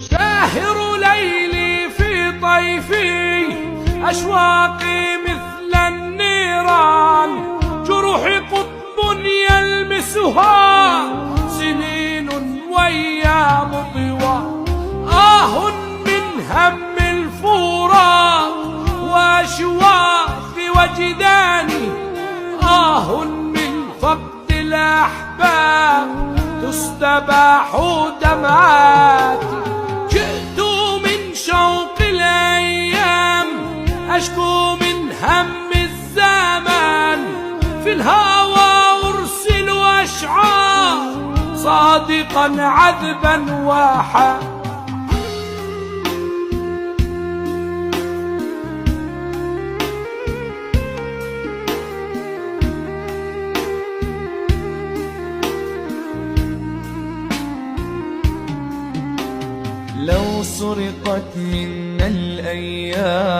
شاهر ليلي في طيفي، أشواقي مثل النيران، جروحي قطب يلمسها، سنين وأيام طوى، من هم الفراق وأشواق وجداني، من فقد الأحباب تستباح دمعاتي. جئت من شوق الأيام، أشكو من هم الزمان، في الهوى أرسل أشعار صادقا عذبا واحا. لو سرقت منا الأيام